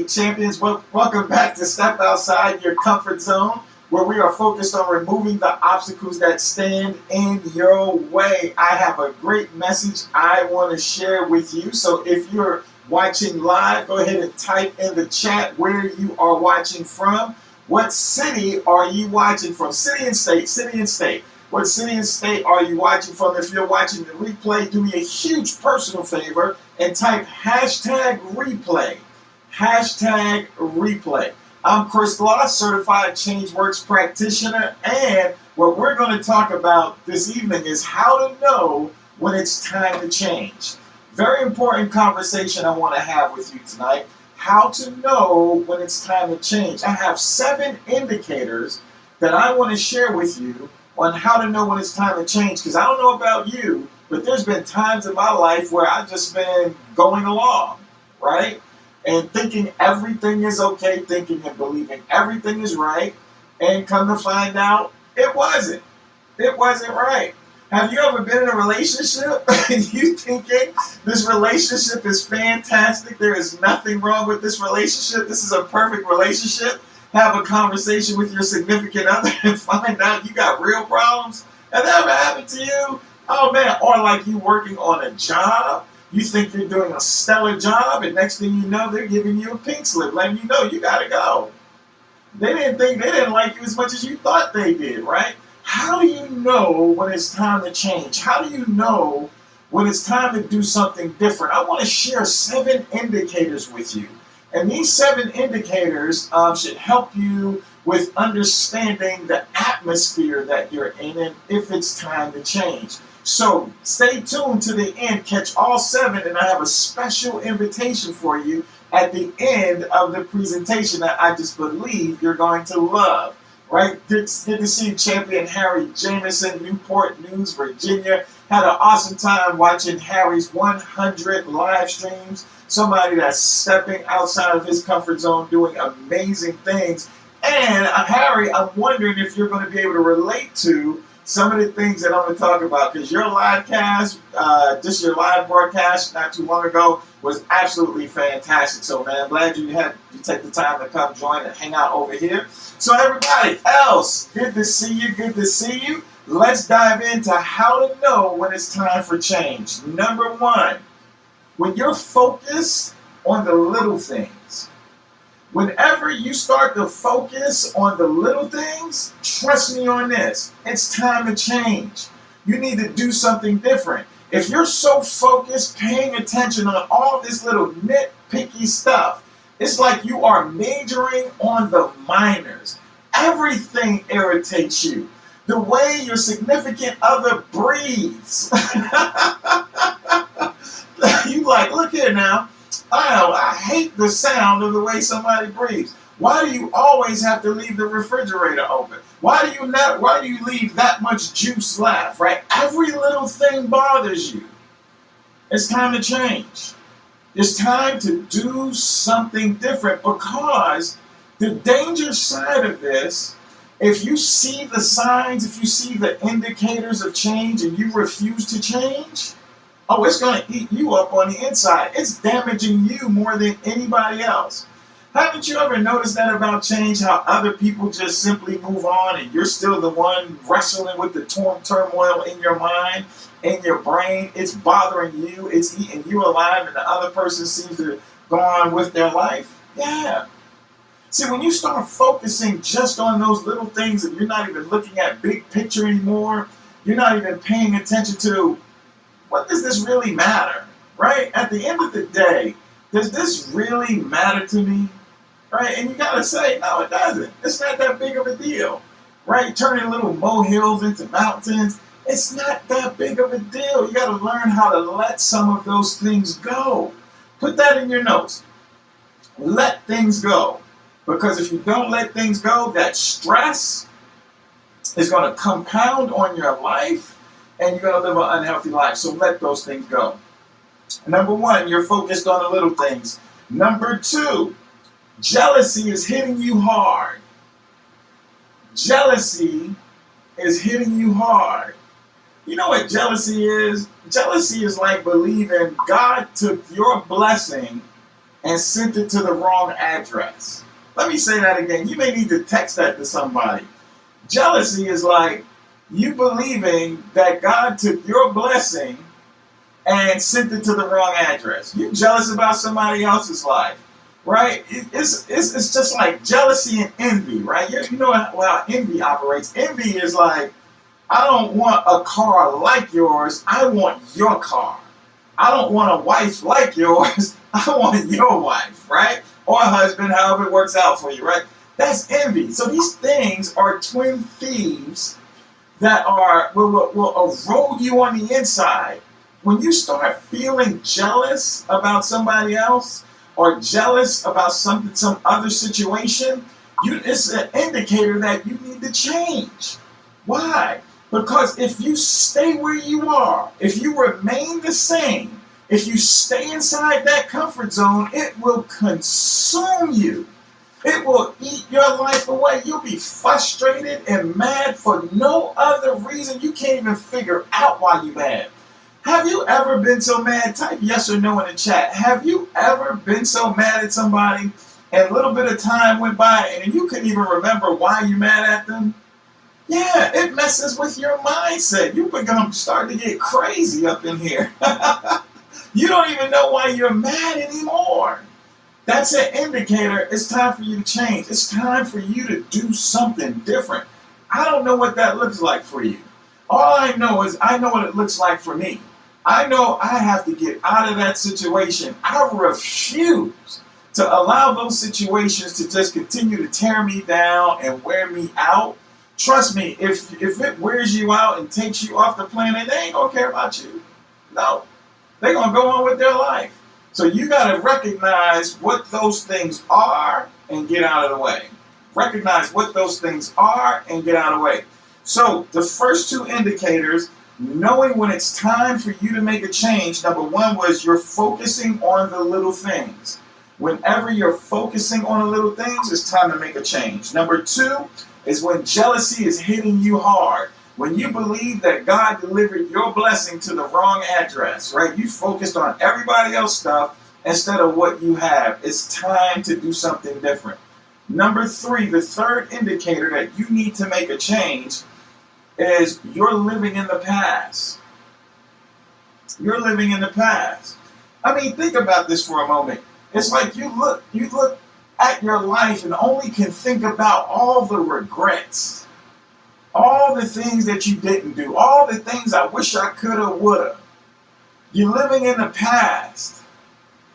champions. Welcome back to Step Outside Your Comfort Zone, where we are focused on removing the obstacles that stand in your way. I have a great message I want to share with you. So if you're watching live, go ahead and type in the chat where you are watching from. What city are you watching from? City and state, city and state. What city and state are you watching from? If you're watching the replay, do me a huge personal favor and type hashtag replay. Hashtag replay. I'm Chris Gloss, certified ChangeWorks practitioner, and what we're going to talk about this evening is how to know when it's time to change. Very important conversation I want to have with you tonight. How to know when it's time to change. I have 7 indicators that I want to share with you on how to know when it's time to change, because I don't know about you, but there's been times in my life where I've just been going along, right? And thinking everything is okay, thinking and believing everything is right, and come to find out it wasn't. It wasn't right. Have you ever been in a relationship and you thinking this relationship is fantastic, there is nothing wrong with this relationship, this is a perfect relationship? Have a conversation with your significant other and find out you got real problems? Has that ever happened to you? Oh man, or like you working on a job, you think you're doing a stellar job, and next thing you know, they're giving you a pink slip, letting you know you gotta go. They didn't like you as much as you thought they did, right? How do you know when it's time to change? How do you know when it's time to do something different? I want to share 7 indicators with you. And these 7 indicators should help you with understanding the atmosphere that you're in and if it's time to change. So stay tuned to the end, catch all 7, and I have a special invitation for you at the end of the presentation that I just believe you're going to love. Right? Good to see you, Champion Harry Jameson, Newport News, Virginia. Had an awesome time watching Harry's 100 live streams. Somebody that's stepping outside of his comfort zone, doing amazing things. And Harry, I'm wondering if you're going to be able to relate to some of the things that I'm going to talk about, because your live cast, just your live broadcast not too long ago, was absolutely fantastic. So, man, I'm glad you take the time to come join and hang out over here. So, everybody else, good to see you, good to see you. Let's dive into how to know when it's time for change. Number 1, when you're focused on the little things. Whenever you start to focus on the little things, trust me on this, it's time to change. You need to do something different. If you're so focused, paying attention on all this little nitpicky stuff, it's like you are majoring on the minors. Everything irritates you. The way your significant other breathes. You like, look here now. I hate the sound of the way somebody breathes. Why do you always have to leave the refrigerator open? Why do you leave that much juice left, right? Every little thing bothers you. It's time to change. It's time to do something different, because the danger side of this, if you see the signs, if you see the indicators of change and you refuse to change, oh, it's going to eat you up on the inside. It's damaging you more than anybody else. Haven't you ever noticed that about change, how other people just simply move on and you're still the one wrestling with the turmoil in your mind, in your brain? It's bothering you, it's eating you alive, and the other person seems to go on with their life? Yeah. See, when you start focusing just on those little things and you're not even looking at big picture anymore, you're not even paying attention to what does this really matter, right? At the end of the day, does this really matter to me, right? And you got to say, no, it doesn't. It's not that big of a deal, right? Turning little molehills into mountains, it's not that big of a deal. You got to learn how to let some of those things go. Put that in your notes. Let things go. Because if you don't let things go, that stress is going to compound on your life, and you're going to live an unhealthy life. So let those things go. Number 1, you're focused on the little things. Number 2, jealousy is hitting you hard. Jealousy is hitting you hard. You know what jealousy is? Jealousy is like believing God took your blessing and sent it to the wrong address. Let me say that again. You may need to text that to somebody. Jealousy is like you believing that God took your blessing and sent it to the wrong address. You're jealous about somebody else's life, right? It's just like jealousy and envy, right? You know how envy operates. Envy is like, I don't want a car like yours. I want your car. I don't want a wife like yours. I want your wife, right? Or a husband, however it works out for you, right? That's envy. So these things are twin thieves that will erode you on the inside. When you start feeling jealous about somebody else or jealous about some other situation, it's an indicator that you need to change. Why? Because if you stay where you are, if you remain the same, if you stay inside that comfort zone, it will consume you. It will eat your life away. You'll be frustrated and mad for no other reason. You can't even figure out why you're mad. Have you ever been so mad? Type yes or no in the chat. Have you ever been so mad at somebody and a little bit of time went by and you couldn't even remember why you're mad at them? Yeah, it messes with your mindset. You become starting to get crazy up in here. You don't even know why you're mad anymore. That's an indicator. It's time for you to change. It's time for you to do something different. I don't know what that looks like for you. All I know is I know what it looks like for me. I know I have to get out of that situation. I refuse to allow those situations to just continue to tear me down and wear me out. Trust me, if it wears you out and takes you off the planet, they ain't gonna care about you. No, they're gonna go on with their life. So you gotta recognize what those things are and get out of the way. Recognize what those things are and get out of the way. So the first two indicators, knowing when it's time for you to make a change, number one was you're focusing on the little things. Whenever you're focusing on the little things, it's time to make a change. Number two is when jealousy is hitting you hard. When you believe that God delivered your blessing to the wrong address, right? You focused on everybody else's stuff instead of what you have. It's time to do something different. Number three, the third indicator that you need to make a change is you're living in the past. You're living in the past. I mean, think about this for a moment. It's like you look at your life and only can think about all the regrets, all the things that you didn't do, all the things I wish I could have, would have. You're living in the past.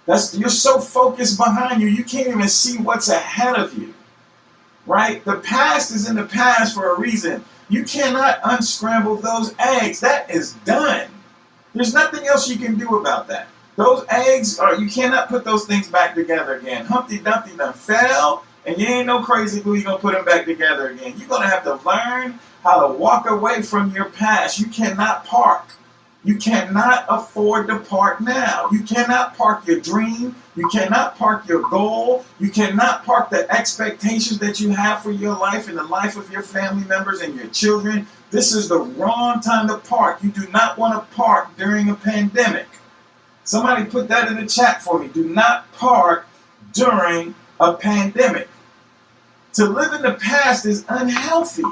You're so focused behind you, you can't even see what's ahead of you, right? The past is in the past for a reason. You cannot unscramble those eggs. That is done. There's nothing else you can do about that. Those eggs you cannot put those things back together again. Humpty Dumpty done fell, and you ain't no crazy glue, you're going to put them back together again. You're going to have to learn how to walk away from your past. You cannot park. You cannot afford to park now. You cannot park your dream. You cannot park your goal. You cannot park the expectations that you have for your life and the life of your family members and your children. This is the wrong time to park. You do not want to park during a pandemic. Somebody put that in the chat for me. Do not park during a pandemic. To live in the past is unhealthy.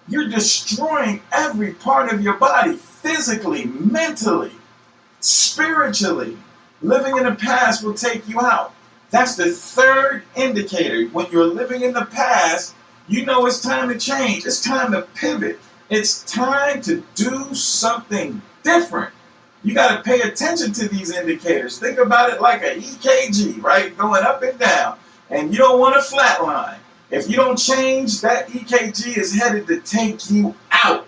You're destroying every part of your body, physically, mentally, spiritually. Living in the past will take you out. That's the third indicator. When you're living in the past, you know it's time to change. It's time to pivot. It's time to do something different. You got to pay attention to these indicators. Think about it like an EKG, right? Going up and down. And you don't want a flat line. If you don't change, that EKG is headed to take you out.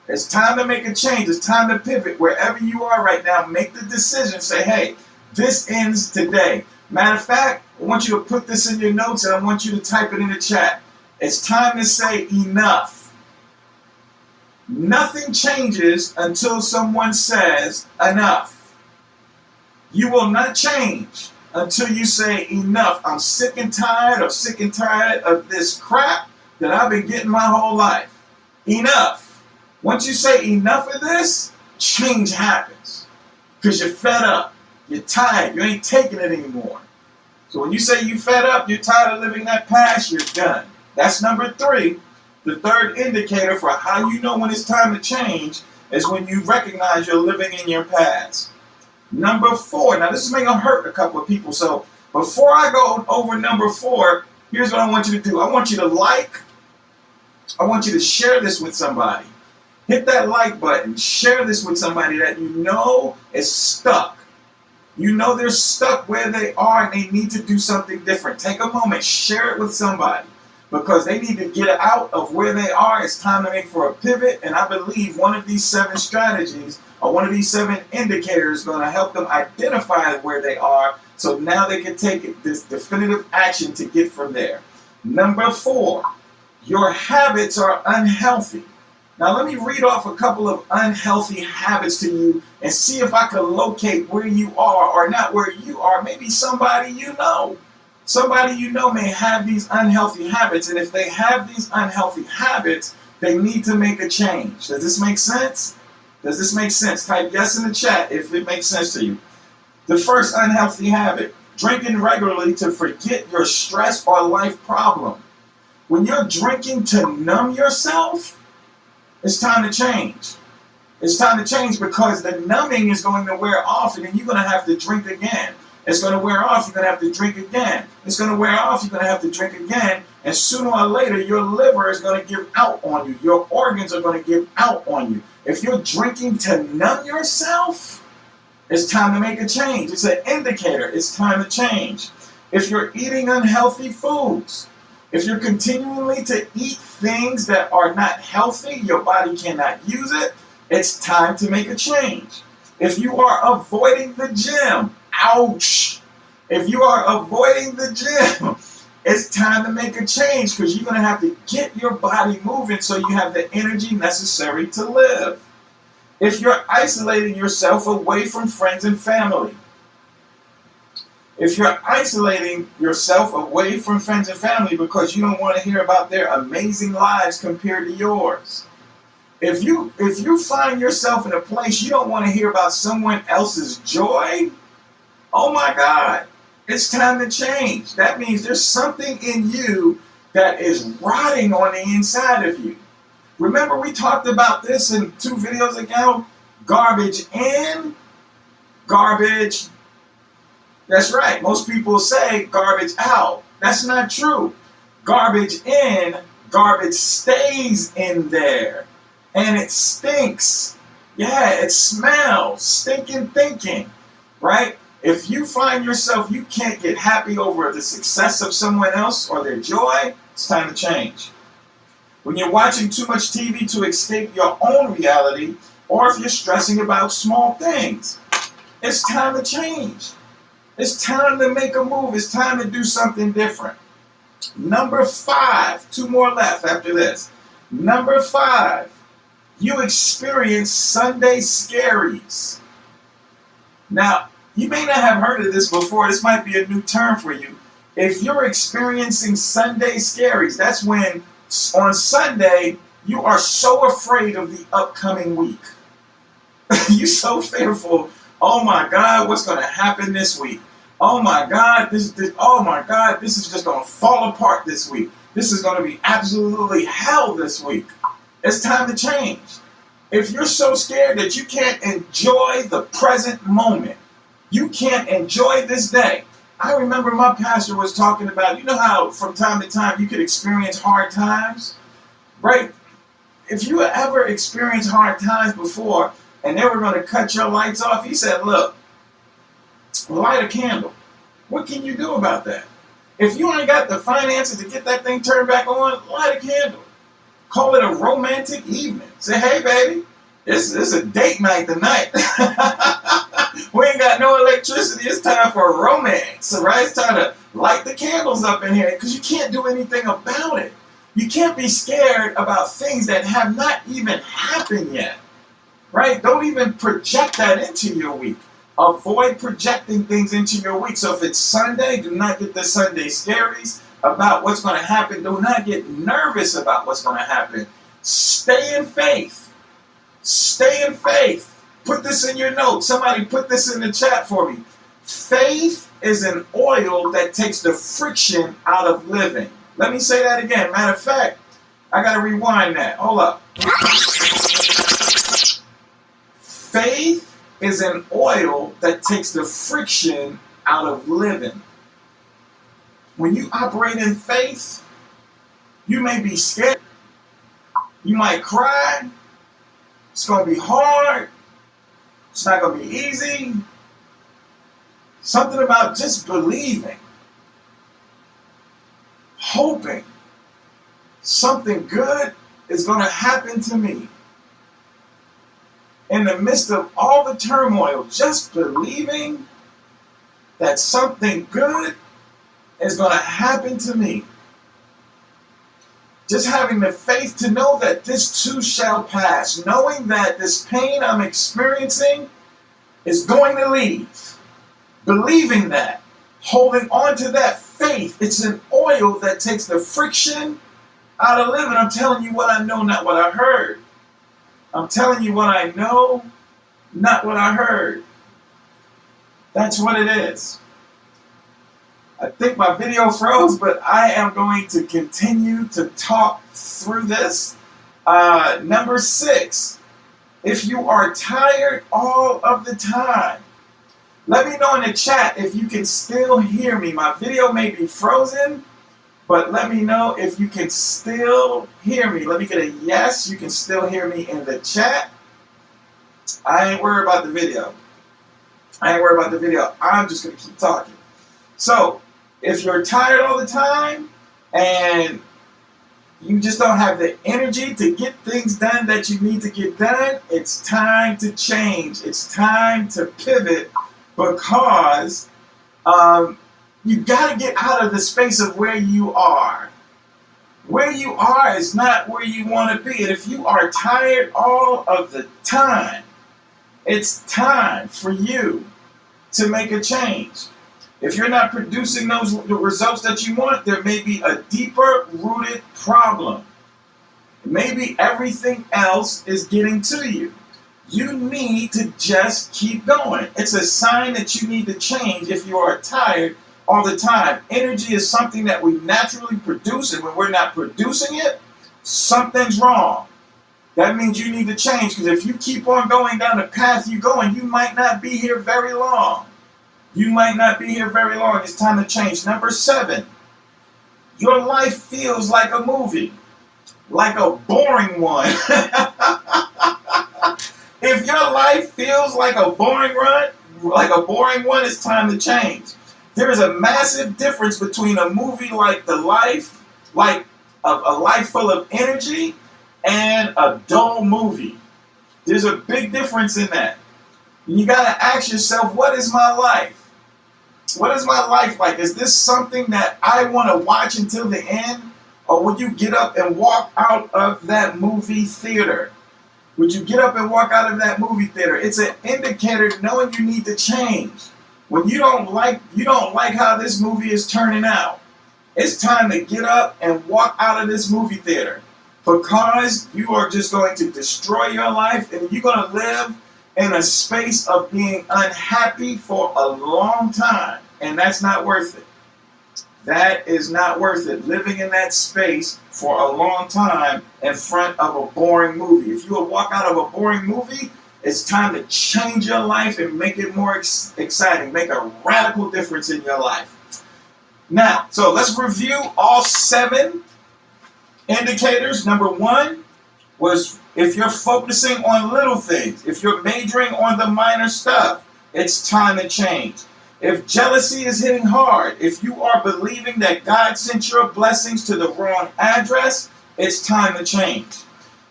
It's time to make a change. It's time to pivot. Wherever you are right now, make the decision. Say, hey, this ends today. Matter of fact, I want you to put this in your notes and I want you to type it in the chat. It's time to say enough. Nothing changes until someone says enough. You will not change until you say enough. I'm sick and tired of this crap that I've been getting my whole life. Enough. Once you say enough of this, change happens. Because you're fed up. You're tired. You ain't taking it anymore. So when you say you fed up, you're tired of living that past, you're done. That's number 3. The third indicator for how you know when it's time to change is when you recognize you're living in your past. Number 4. Now this is going to hurt a couple of people. So before I go over number 4, here's what I want you to do. I want you to share this with somebody. Hit that like button. Share this with somebody that you know is stuck. You know they're stuck where they are and they need to do something different. Take a moment. Share it with somebody because they need to get out of where they are. It's time to make for a pivot. And I believe one of these 7 strategies or one of these 7 indicators is going to help them identify where they are so now they can take this definitive action to get from there. Number 4, your habits are unhealthy. Now let me read off a couple of unhealthy habits to you and see if I can locate where you are or not where you are. Maybe somebody you know. Somebody you know may have these unhealthy habits, and if they have these unhealthy habits, they need to make a change. Does this make sense? Does this make sense? Type yes in the chat if it makes sense to you. The first unhealthy habit, drinking regularly to forget your stress or life problem. When you're drinking to numb yourself, it's time to change. It's time to change because the numbing is going to wear off and then you're going to have to drink again. It's going to wear off, you're going to have to drink again. It's going to wear off, you're going to have to drink again. And sooner or later, your liver is going to give out on you. Your organs are going to give out on you. If you're drinking to numb yourself, it's time to make a change. It's an indicator. It's time to change. If you're eating unhealthy foods, if you're continually to eat things that are not healthy, your body cannot use it, it's time to make a change. If you are avoiding the gym, ouch! If you are avoiding the gym, it's time to make a change because you're going to have to get your body moving so you have the energy necessary to live. If you're isolating yourself away from friends and family, if you're isolating yourself away from friends and family because you don't want to hear about their amazing lives compared to yours, if you find yourself in a place you don't want to hear about someone else's joy, oh my God, it's time to change. That means there's something in you that is rotting on the inside of you. Remember we talked about this in 2 videos ago? Garbage in, garbage. That's right. Most people say garbage out. That's not true. Garbage in, garbage stays in there. And it stinks. Yeah, it smells. Stinking thinking. Right? If you find yourself, you can't get happy over the success of someone else or their joy, it's time to change. When you're watching too much TV to escape your own reality, or if you're stressing about small things, it's time to change. It's time to make a move. It's time to do something different. Number 5, 2 more left after this. Number 5, you experience Sunday scaries. Now, you may not have heard of this before. This might be a new term for you. If you're experiencing Sunday scaries, that's when on Sunday you are so afraid of the upcoming week. You're so fearful. Oh my God, what's going to happen this week? Oh my God, this is just going to fall apart this week. This is going to be absolutely hell this week. It's time to change. If you're so scared that you can't enjoy the present moment, you can't enjoy this day. I remember my pastor was talking about, you know how from time to time you could experience hard times, right? If you ever experienced hard times before and they were going to cut your lights off, he said, look, light a candle. What can you do about that? If you ain't got the finances to get that thing turned back on, light a candle. Call it a romantic evening. Say, hey, baby, this is a date night tonight. We ain't got no electricity. It's time for a romance, right? It's time to light the candles up in here because you can't do anything about it. You can't be scared about things that have not even happened yet, right? Don't even project that into your week. Avoid projecting things into your week. So if it's Sunday, do not get the Sunday scaries about what's going to happen. Do not get nervous about what's going to happen. Stay in faith. Stay in faith. Put this in your notes. Somebody put this in the chat for me. Faith is an oil that takes the friction out of living. Let me say that again. Matter of fact, I got to rewind that. Hold up. Faith is an oil that takes the friction out of living. When you operate in faith, you may be scared. You might cry. It's going to be hard. It's not going to be easy. Something about just believing, hoping something good is going to happen to me. In the midst of all the turmoil, just believing that something good is going to happen to me. Just having the faith to know that this too shall pass, knowing that this pain I'm experiencing is going to leave. Believing that, holding on to that faith, it's an oil that takes the friction out of living. I'm telling you what I know, not what I heard. I'm telling you what I know, not what I heard. That's what it is. I think my video froze, but I am going to continue to talk through this. Number 6, if you are tired all of the time, let me know in the chat if you can still hear me. My video may be frozen, but let me know if you can still hear me. Let me get a yes, you can still hear me in the chat. I ain't worried about the video. I'm just going to keep talking. So, if you're tired all the time and you just don't have the energy to get things done that you need to get done, it's time to change. It's time to pivot. Because you got to get out of the space of where you are. Where you are is not where you want to be. And if you are tired all of the time, it's time for you to make a change. If you're not producing the results that you want, there may be a deeper rooted problem. Maybe everything else is getting to you. You need to just keep going. It's a sign that you need to change if you are tired all the time. Energy is something that we naturally produce, and when we're not producing it, something's wrong. That means you need to change, because if you keep on going down the path you're going, you might not be here very long. It's time to change. Number 7, your life feels like a movie, like a boring one. If your life feels like a boring one, it's time to change. There is a massive difference between a movie like a life full of energy, and a dull movie. There's a big difference in that. You got to ask yourself, what is my life? What is my life like? Is this something that I want to watch until the end? Or would you get up and walk out of that movie theater? Would you get up and walk out of that movie theater? It's an indicator knowing you need to change. When you don't like how this movie is turning out, it's time to get up and walk out of this movie theater, because you are just going to destroy your life, and you're going to live in a space of being unhappy for a long time, and that's not worth it. That is not worth it, living in that space for a long time in front of a boring movie. If you will walk out of a boring movie, it's time to change your life and make it more exciting. Make a radical difference in your life. Now, so let's review all 7 indicators. Number 1 was if you're focusing on little things, if you're majoring on the minor stuff, it's time to change. If jealousy is hitting hard, if you are believing that God sent your blessings to the wrong address, it's time to change.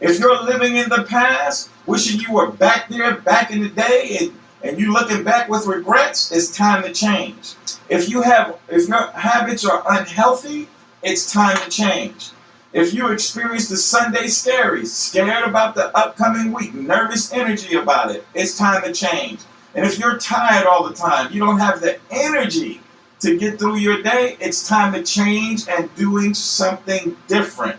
If you're living in the past, wishing you were back there back in the day, and you looking back with regrets, it's time to change. If your habits are unhealthy, it's time to change. If you experience the Sunday scaries, scared about the upcoming week, nervous energy about it, it's time to change. And if you're tired all the time, you don't have the energy to get through your day, it's time to change and doing something different.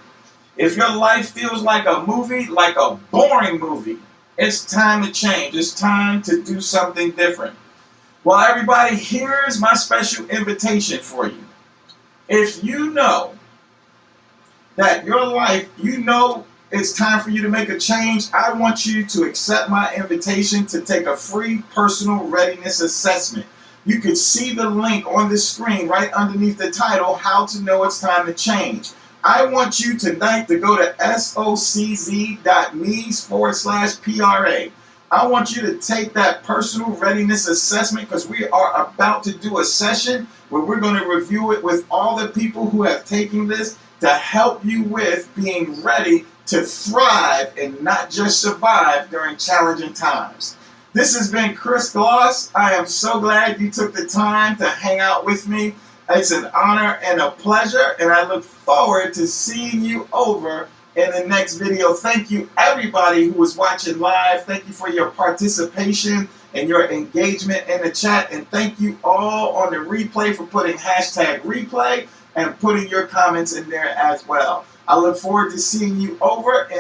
If your life feels like a movie, like a boring movie, it's time to change. It's time to do something different. Well, everybody, here's my special invitation for you. If you know that your life, it's time for you to make a change, I want you to accept my invitation to take a free personal readiness assessment. You can see the link on the screen right underneath the title, How to Know It's Time to Change. I want you tonight to go to sockz.me/PRA. I want you to take that personal readiness assessment because we are about to do a session where we're going to review it with all the people who have taken this to help you with being ready to thrive and not just survive during challenging times. This has been Chris Gloss. I am so glad you took the time to hang out with me. It's an honor and a pleasure, and I look forward to seeing you over in the next video. Thank you, everybody who was watching live. Thank you for your participation and your engagement in the chat. And thank you all on the replay for putting #replay and putting your comments in there as well. I look forward to seeing you over in